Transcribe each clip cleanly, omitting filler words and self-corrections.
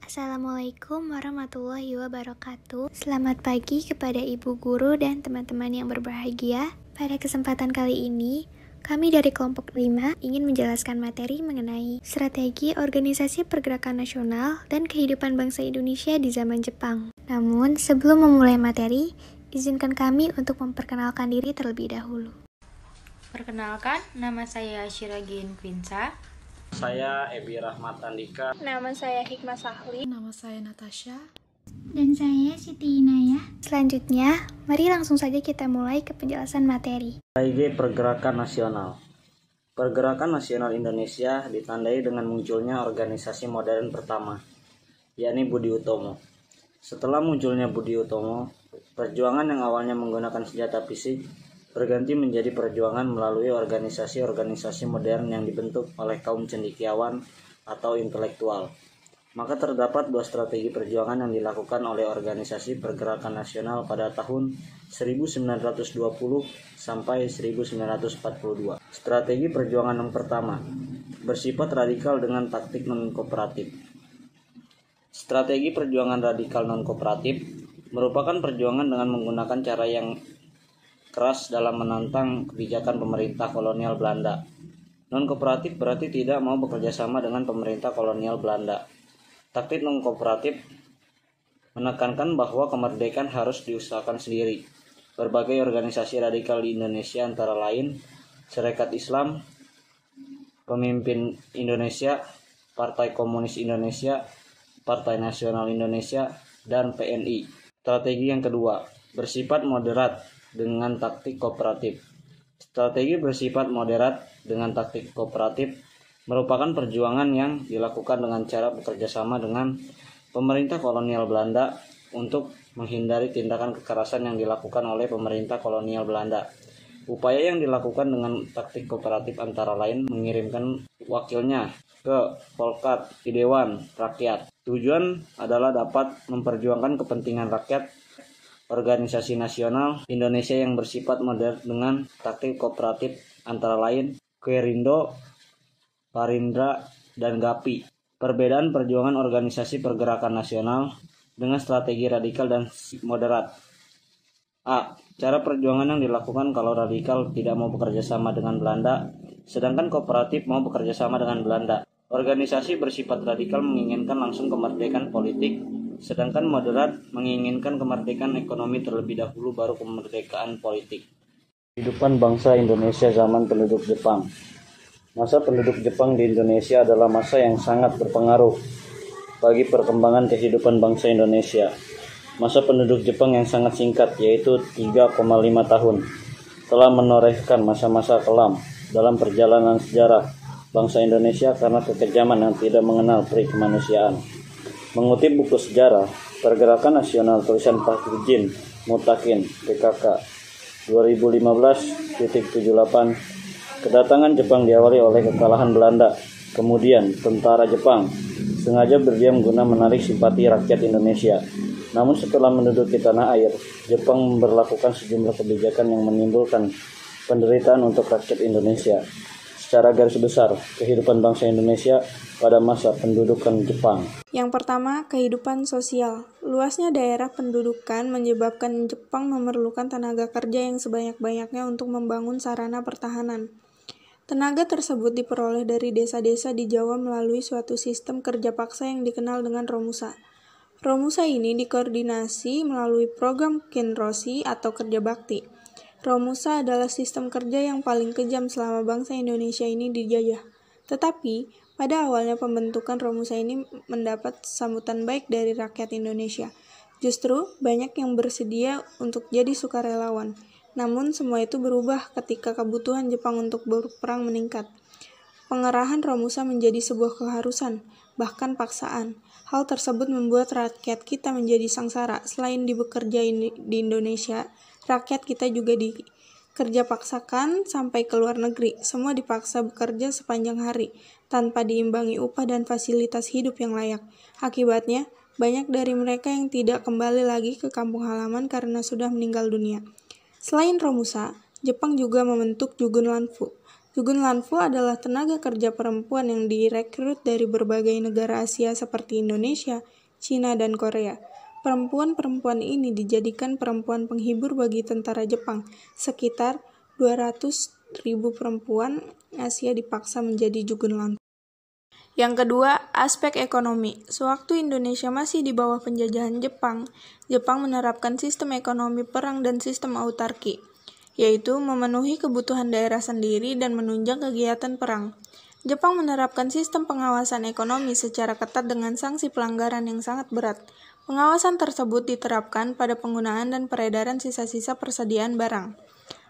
Assalamualaikum warahmatullahi wabarakatuh. Selamat pagi kepada ibu guru dan teman-teman yang berbahagia. Pada kesempatan kali ini, kami dari kelompok 5 ingin menjelaskan materi mengenai strategi organisasi pergerakan nasional dan kehidupan bangsa Indonesia di zaman Jepang. Namun, sebelum memulai materi, izinkan kami untuk memperkenalkan diri terlebih dahulu. Perkenalkan, nama saya Shiragin Quinsa. Saya Ebi Rahmat Andika. Nama saya Hikmah Sahli. Nama saya Natasha. Dan saya Siti Inayah. Selanjutnya, mari langsung saja kita mulai ke penjelasan materi. Strategi Pergerakan Nasional. Pergerakan Nasional Indonesia ditandai dengan munculnya organisasi modern pertama, yakni Budi Utomo. Setelah munculnya Budi Utomo, perjuangan yang awalnya menggunakan senjata fisik berganti menjadi perjuangan melalui organisasi-organisasi modern yang dibentuk oleh kaum cendekiawan atau intelektual. Maka terdapat dua strategi perjuangan yang dilakukan oleh organisasi pergerakan nasional pada tahun 1920 sampai 1942. Strategi perjuangan yang pertama, bersifat radikal dengan taktik non-kooperatif. Strategi perjuangan radikal non-kooperatif merupakan perjuangan dengan menggunakan cara yang keras dalam menantang kebijakan pemerintah kolonial Belanda. Non-kooperatif berarti tidak mau bekerja sama dengan pemerintah kolonial Belanda. Taktik non-kooperatif menekankan bahwa kemerdekaan harus diusahakan sendiri. Berbagai organisasi radikal di Indonesia antara lain Serikat Islam, Pemimpin Indonesia, Partai Komunis Indonesia, Partai Nasional Indonesia, dan PNI. Strategi yang kedua, bersifat moderat dengan taktik kooperatif. Strategi bersifat moderat dengan taktik kooperatif merupakan perjuangan yang dilakukan dengan cara bekerjasama dengan pemerintah kolonial Belanda untuk menghindari tindakan kekerasan yang dilakukan oleh pemerintah kolonial Belanda. Upaya yang dilakukan dengan taktik kooperatif antara lain mengirimkan wakilnya ke Volkat di Dewan Rakyat. Tujuan adalah dapat memperjuangkan kepentingan rakyat. Organisasi nasional Indonesia yang bersifat modern dengan taktik kooperatif antara lain Querindo, Parindra, dan GAPI. Perbedaan perjuangan organisasi pergerakan nasional dengan strategi radikal dan moderat. A. Cara perjuangan yang dilakukan kalau radikal tidak mau bekerja sama dengan Belanda, sedangkan kooperatif mau bekerja sama dengan Belanda. Organisasi bersifat radikal menginginkan langsung kemerdekaan politik, sedangkan moderat menginginkan kemerdekaan ekonomi terlebih dahulu baru kemerdekaan politik. Kehidupan bangsa Indonesia zaman penduduk Jepang. Masa penduduk Jepang di Indonesia adalah masa yang sangat berpengaruh bagi perkembangan kehidupan bangsa Indonesia. Masa penduduk Jepang yang sangat singkat, yaitu 3,5 tahun, telah menorehkan masa-masa kelam dalam perjalanan sejarah bangsa Indonesia karena kekejaman yang tidak mengenal peri kemanusiaan. Mengutip buku sejarah Pergerakan Nasional tulisan Fakhrudin Mutakin PKK 2015-78, kedatangan Jepang diawali oleh kekalahan Belanda. Kemudian tentara Jepang sengaja berdiam guna menarik simpati rakyat Indonesia. Namun setelah menduduki tanah air, Jepang memberlakukan sejumlah kebijakan yang menimbulkan penderitaan untuk rakyat Indonesia. Secara garis besar, kehidupan bangsa Indonesia pada masa pendudukan Jepang. Yang pertama, kehidupan sosial. Luasnya daerah pendudukan menyebabkan Jepang memerlukan tenaga kerja yang sebanyak-banyaknya untuk membangun sarana pertahanan. Tenaga tersebut diperoleh dari desa-desa di Jawa melalui suatu sistem kerja paksa yang dikenal dengan Romusa. Romusa ini dikoordinasi melalui program Kinroshi atau kerja bakti. Romusa adalah sistem kerja yang paling kejam selama bangsa Indonesia ini dijajah. Tetapi, pada awalnya pembentukan Romusa ini mendapat sambutan baik dari rakyat Indonesia. Justru, banyak yang bersedia untuk jadi sukarelawan. Namun, semua itu berubah ketika kebutuhan Jepang untuk berperang meningkat. Pengerahan Romusa menjadi sebuah keharusan, bahkan paksaan. Hal tersebut membuat rakyat kita menjadi sangsara. Selain bekerja di Indonesia, rakyat kita juga dikerja paksakan sampai ke luar negeri. Semua dipaksa bekerja sepanjang hari, tanpa diimbangi upah dan fasilitas hidup yang layak. Akibatnya, banyak dari mereka yang tidak kembali lagi ke kampung halaman karena sudah meninggal dunia. Selain Romusa, Jepang juga membentuk Jugun Lanfu. Jugunlanfu adalah tenaga kerja perempuan yang direkrut dari berbagai negara Asia seperti Indonesia, Cina, dan Korea. Perempuan-perempuan ini dijadikan perempuan penghibur bagi tentara Jepang. Sekitar 200.000 perempuan Asia dipaksa menjadi Jugunlanfu. Yang kedua, aspek ekonomi. Sewaktu Indonesia masih di bawah penjajahan Jepang, Jepang menerapkan sistem ekonomi perang dan sistem autarki, yaitu memenuhi kebutuhan daerah sendiri dan menunjang kegiatan perang. Jepang menerapkan sistem pengawasan ekonomi secara ketat dengan sanksi pelanggaran yang sangat berat. Pengawasan tersebut diterapkan pada penggunaan dan peredaran sisa-sisa persediaan barang.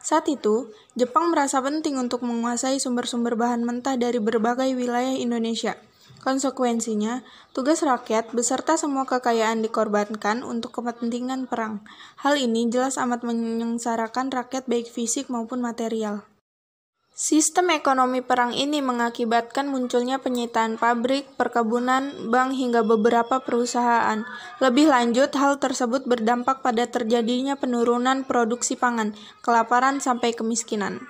Saat itu, Jepang merasa penting untuk menguasai sumber-sumber bahan mentah dari berbagai wilayah Indonesia. Konsekuensinya, tugas rakyat beserta semua kekayaan dikorbankan untuk kepentingan perang. Hal ini jelas amat menyengsarakan rakyat baik fisik maupun material. Sistem ekonomi perang ini mengakibatkan munculnya penyitaan pabrik, perkebunan, bank, hingga beberapa perusahaan. Lebih lanjut, hal tersebut berdampak pada terjadinya penurunan produksi pangan, kelaparan, sampai kemiskinan.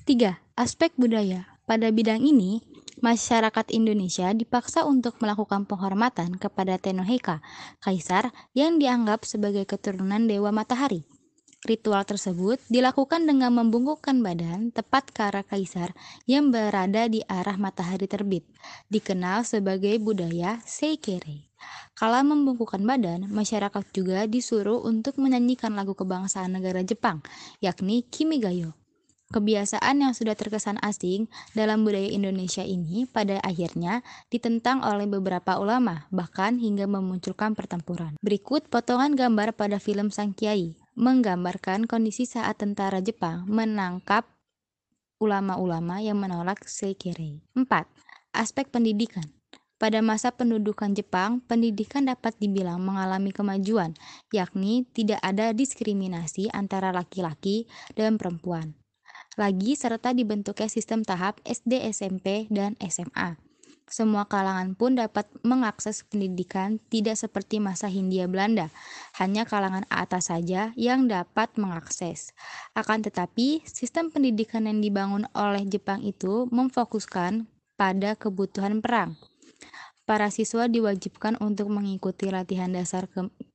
3. Aspek budaya. Pada bidang ini, masyarakat Indonesia dipaksa untuk melakukan penghormatan kepada Tenoheka, kaisar yang dianggap sebagai keturunan Dewa Matahari. Ritual tersebut dilakukan dengan membungkukkan badan tepat ke arah kaisar yang berada di arah matahari terbit, dikenal sebagai budaya Seikere. Kala membungkukkan badan, masyarakat juga disuruh untuk menyanyikan lagu kebangsaan negara Jepang, yakni Kimigayo. Kebiasaan yang sudah terkesan asing dalam budaya Indonesia ini pada akhirnya ditentang oleh beberapa ulama, bahkan hingga memunculkan pertempuran. Berikut potongan gambar pada film Sang Kiai, menggambarkan kondisi saat tentara Jepang menangkap ulama-ulama yang menolak Seikere. 4. Aspek pendidikan. Pada masa pendudukan Jepang, pendidikan dapat dibilang mengalami kemajuan, yakni tidak ada diskriminasi antara laki-laki dan perempuan. Lagi serta dibentuknya sistem tahap SD, SMP, dan SMA. Semua kalangan pun dapat mengakses pendidikan, tidak seperti masa Hindia Belanda, hanya kalangan atas saja yang dapat mengakses. Akan tetapi, sistem pendidikan yang dibangun oleh Jepang itu memfokuskan pada kebutuhan perang. Para siswa diwajibkan untuk mengikuti latihan dasar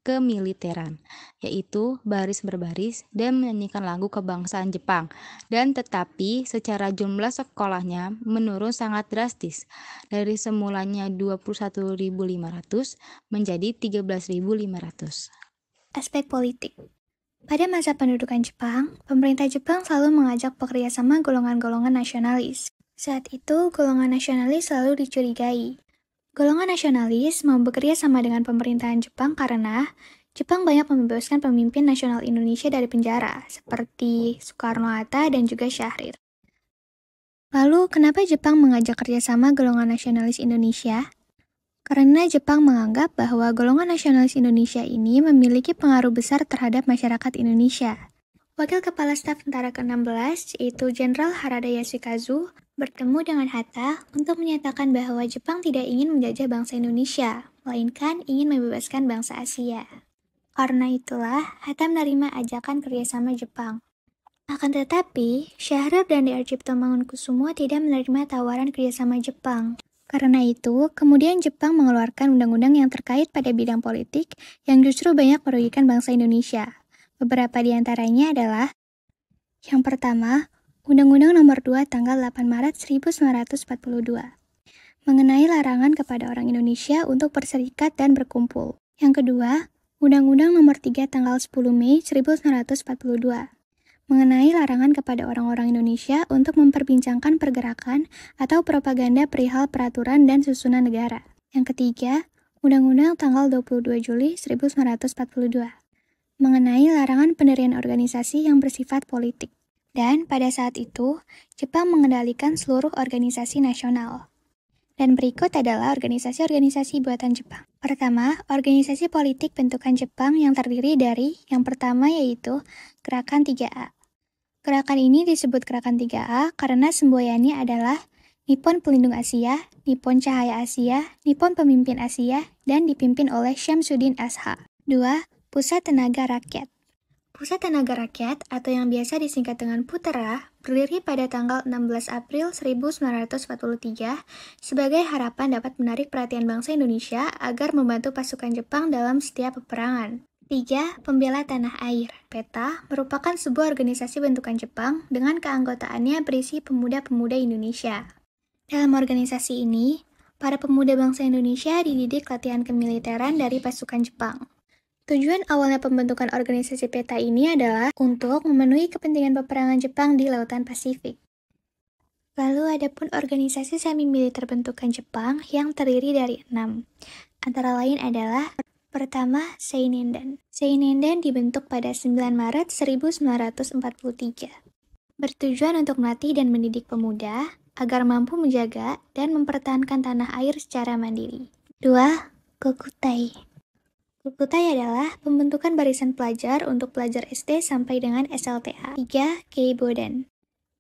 kemiliteran, yaitu baris berbaris dan menyanyikan lagu kebangsaan Jepang. Dan tetapi secara jumlah sekolahnya menurun sangat drastis, dari semulanya 21.500 menjadi 13.500. Aspek politik. Pada masa pendudukan Jepang, pemerintah Jepang selalu mengajak bekerjasama golongan-golongan nasionalis. Saat itu, golongan nasionalis selalu dicurigai. Golongan nasionalis mau bekerja sama dengan pemerintahan Jepang karena Jepang banyak membebaskan pemimpin nasional Indonesia dari penjara, seperti Soekarno-Hatta dan juga Syahrir. Lalu, kenapa Jepang mengajak kerjasama golongan nasionalis Indonesia? Karena Jepang menganggap bahwa golongan nasionalis Indonesia ini memiliki pengaruh besar terhadap masyarakat Indonesia. Wakil Kepala Staf Tentara ke-16, yaitu Jenderal Harada Yasukazu, bertemu dengan Hatta untuk menyatakan bahwa Jepang tidak ingin menjajah bangsa Indonesia, melainkan ingin membebaskan bangsa Asia. Karena itulah, Hatta menerima ajakan kerjasama Jepang. Akan tetapi, Syahrir dan Dr. Cipto Mangunkusumo tidak menerima tawaran kerjasama Jepang. Karena itu, kemudian Jepang mengeluarkan undang-undang yang terkait pada bidang politik yang justru banyak merugikan bangsa Indonesia. Beberapa di antaranya adalah: yang pertama, Undang-Undang Nomor 2 Tanggal 8 Maret 1942 mengenai larangan kepada orang Indonesia untuk berserikat dan berkumpul. Yang kedua, Undang-Undang Nomor 3 Tanggal 10 Mei 1942 mengenai larangan kepada orang-orang Indonesia untuk memperbincangkan pergerakan atau propaganda perihal peraturan dan susunan negara. Yang ketiga, Undang-Undang Tanggal 22 Juli 1942 mengenai larangan pendirian organisasi yang bersifat politik. Dan pada saat itu, Jepang mengendalikan seluruh organisasi nasional. Dan berikut adalah organisasi-organisasi buatan Jepang. Pertama, organisasi politik bentukan Jepang yang terdiri dari yang pertama yaitu Gerakan 3A. Gerakan ini disebut Gerakan 3A karena semboyannya adalah Nippon Pelindung Asia, Nippon Cahaya Asia, Nippon Pemimpin Asia, dan dipimpin oleh Syamsuddin Ashab. 2. Pusat Tenaga Rakyat. Pusat Tenaga Rakyat atau yang biasa disingkat dengan PUTERA berdiri pada tanggal 16 April 1943 sebagai harapan dapat menarik perhatian bangsa Indonesia agar membantu pasukan Jepang dalam setiap peperangan. 3. Pembela Tanah Air. PETA merupakan sebuah organisasi bentukan Jepang dengan keanggotaannya berisi pemuda-pemuda Indonesia. Dalam organisasi ini, para pemuda bangsa Indonesia dididik latihan kemiliteran dari pasukan Jepang. Tujuan awalnya pembentukan organisasi PETA ini adalah untuk memenuhi kepentingan peperangan Jepang di Lautan Pasifik. Lalu ada pun organisasi semi-militer bentukan Jepang yang terdiri dari 6. Antara lain adalah pertama, Seinendan. Seinendan dibentuk pada 9 Maret 1943. Bertujuan untuk melatih dan mendidik pemuda agar mampu menjaga dan mempertahankan tanah air secara mandiri. 2. Kokutai. Kokutai adalah pembentukan barisan pelajar untuk pelajar SD sampai dengan SLTA. 3. Keibodan.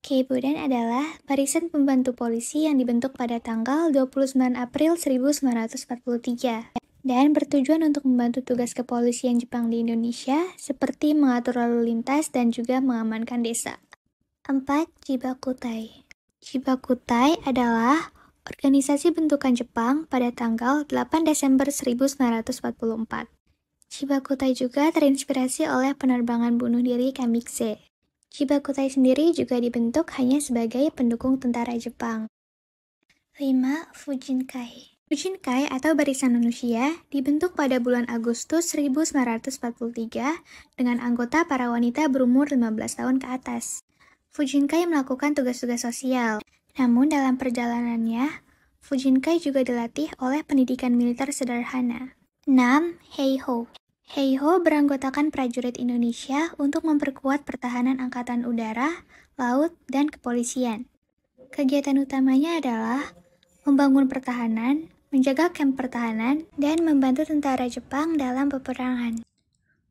Keibodan adalah barisan pembantu polisi yang dibentuk pada tanggal 29 April 1943 dan bertujuan untuk membantu tugas kepolisian Jepang di Indonesia seperti mengatur lalu lintas dan juga mengamankan desa. 4. Chibakutai. Chibakutai adalah organisasi bentukan Jepang pada tanggal 8 Desember 1944. Chibakutai juga terinspirasi oleh penerbangan bunuh diri Kamixe. Chibakutai sendiri juga dibentuk hanya sebagai pendukung tentara Jepang. 5. Fujinkai. Fujinkai atau Barisan Manusia dibentuk pada bulan Agustus 1943 dengan anggota para wanita berumur 15 tahun ke atas. Fujinkai melakukan tugas-tugas sosial. Namun dalam perjalanannya, Fujinkai juga dilatih oleh pendidikan militer sederhana. 6. Heiho. Heiho beranggotakan prajurit Indonesia untuk memperkuat pertahanan angkatan udara, laut, dan kepolisian. Kegiatan utamanya adalah membangun pertahanan, menjaga kamp pertahanan, dan membantu tentara Jepang dalam peperangan.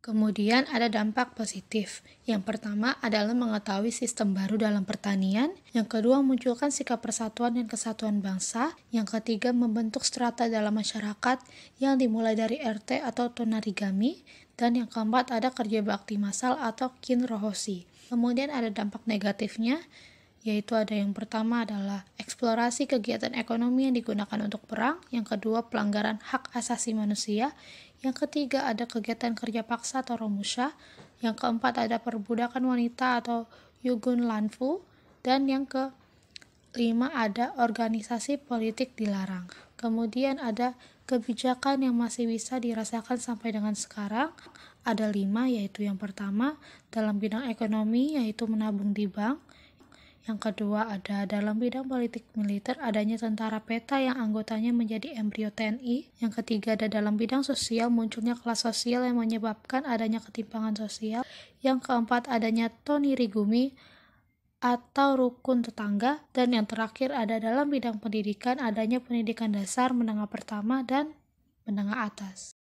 Kemudian ada dampak positif. Yang pertama adalah mengetahui sistem baru dalam pertanian. Yang kedua munculkan sikap persatuan dan kesatuan bangsa. Yang ketiga membentuk strata dalam masyarakat yang dimulai dari RT atau tonarigami. Dan yang keempat ada kerja bakti massal atau kinrohoshi. Kemudian ada dampak negatifnya, yaitu ada yang pertama adalah eksplorasi kegiatan ekonomi yang digunakan untuk perang. Yang kedua pelanggaran hak asasi manusia. Yang ketiga ada kegiatan kerja paksa atau romusha. Yang keempat ada perbudakan wanita atau yugun lanfu. Dan yang kelima ada organisasi politik dilarang. Kemudian ada kebijakan yang masih bisa dirasakan sampai dengan sekarang. Ada 5, yaitu yang pertama dalam bidang ekonomi yaitu menabung di bank. Yang kedua ada dalam bidang politik militer adanya tentara PETA yang anggotanya menjadi embrio TNI. Yang ketiga ada dalam bidang sosial munculnya kelas sosial yang menyebabkan adanya ketimpangan sosial. Yang keempat adanya tonirigumi atau rukun tetangga. Dan yang terakhir ada dalam bidang pendidikan adanya pendidikan dasar, menengah pertama, dan menengah atas.